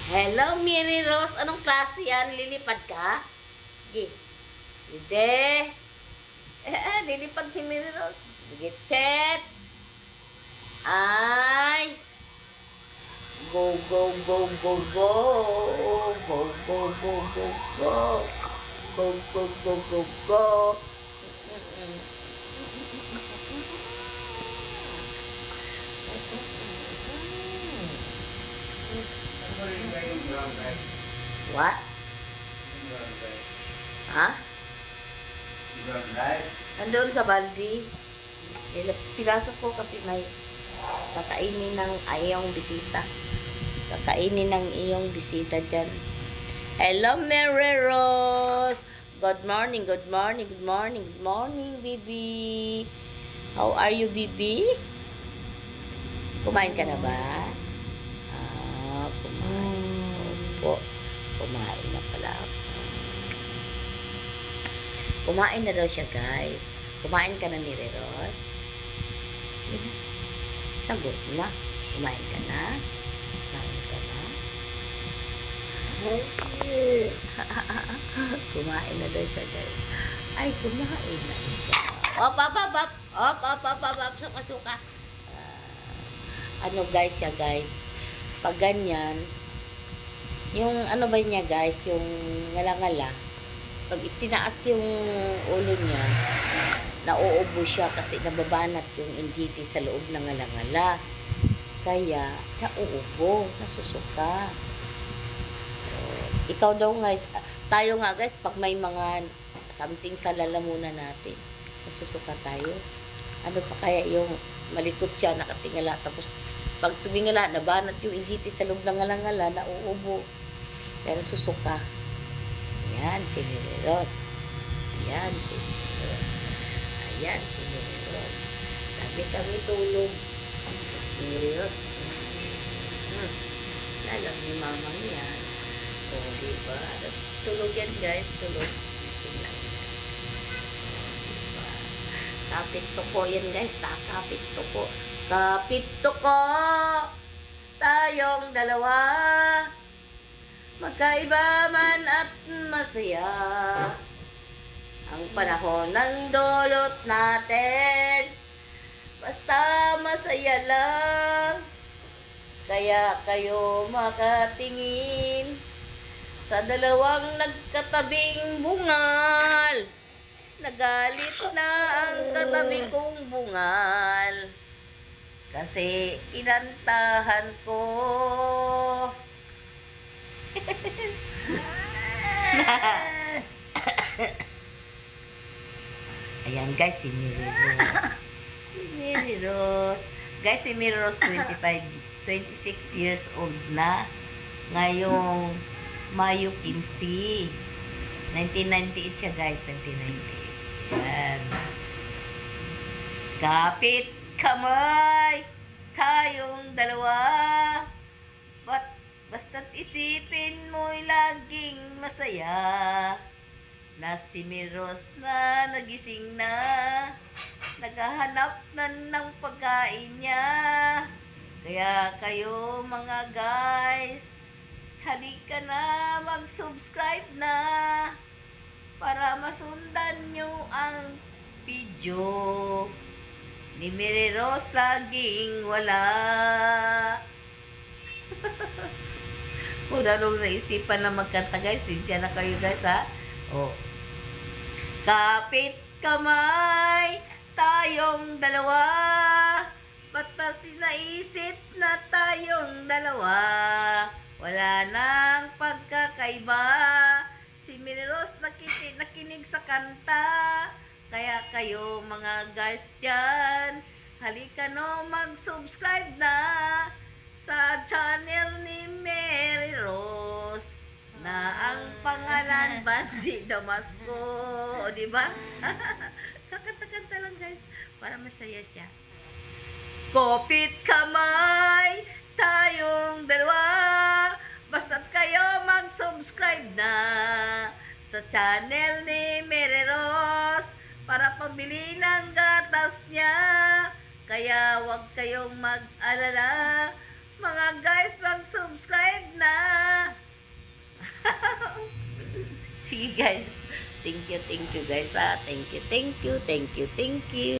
Hello, Mary Rose. Anong klase yan? Lilipad ka? Sige. Hindi. Lilipad si Mary Rose. Sige, chat. Ay. Go, go, go, go, go. Go, go, go, go, go. Go, go, go, go, go. What? Ha? Nandoon sa baldi. Pinasok ko kasi may kakainin ng iyong bisita. Kakainin ng iyong bisita dyan. Hello, Mary Rose. Good morning, good morning, good morning, good morning, baby. How are you, baby? Kumain ka na ba? Kumain. Opo. Kumain na pala ako. Kumain na daw siya, guys. Kumain ka na, Mary Rose? Sagot na. Kumain ka na? Kumain ka na? Kumain na daw siya, guys. Ay, kumain na siya. Op, op, op, op. Op, op, op, op, op. Suka, suka. Ano, guys, siya, guys. Pag ganyan, yung ano ba niya, guys, yung ngala-ngala, pag itinaas yung ulo niya, nauubo siya kasi nababanat yung NGT sa loob ng ngala-ngala. Kaya, nauubo, nasusuka. So, ikaw daw, guys, tayo nga, guys, pag may mga something sa lalamunan natin, nasusuka tayo. Ano pa kaya yung malikot siya, nakatingala, tapos pag tumingala, nabanat yung NGT sa loob ng ngala-ngala, nauubo. Kaya nasusuka. Ayan, si Mary Rose. Ayan, si Mary Rose. Ayan, si Mary Rose. Sabi kami tulog. Mary Rose. Alam ni mama niya. O, diba? Tulog yan, guys. Tulog. Gising lang yan. Diba? Kapit to ko yan, guys. Kapit to ko. Kapit to ko. Tayong dalawa. Magkaiba man at masaya ang panahon ng dulot natin. Basta masaya lang. Kaya kayo makatingin sa dalawang nagkatabing bungal. Nagalit na ang katabi kong bungal. Kasi inantahan ko. Ayan, guys, si Mary Rose. Si Mary Rose. Guys, si Mary Rose 26 years old na. Ngayong Mayo 15. 1998 siya, guys. 1998. Ayan. Kapit kamay tayong dalawa. Basta't isipin mo'y laging masaya na si Mary Rose na nagising na, naghahanap na ng pagkain niya. Kaya kayo mga guys, halika na, mag-subscribe na para masundan nyo ang video ni Mary Rose laging wala. Kung anong naisipan na magkanta, guys, sinsya na kayo, guys, ha? O. Kapit kamay tayong dalawa. Basta sinaisip na tayong dalawa. Wala nang pagkakaiba. Si Mary Rose nakinig sa kanta. Kaya kayo mga guys dyan, halika no, mag-subscribe na sa channel ni Mary Rose na ang pangalan Banji Damasco. O, diba? Kakanta-kanta lang, guys, para masaya siya. Kopit kamay tayong dalawa. Basta't kayo mag-subscribe na sa channel ni Mary Rose para pabili ng gatas niya. Kaya wag kayong mag-alala, Mga guys, mag-subscribe na. Sige guys. Thank you guys. Thank you.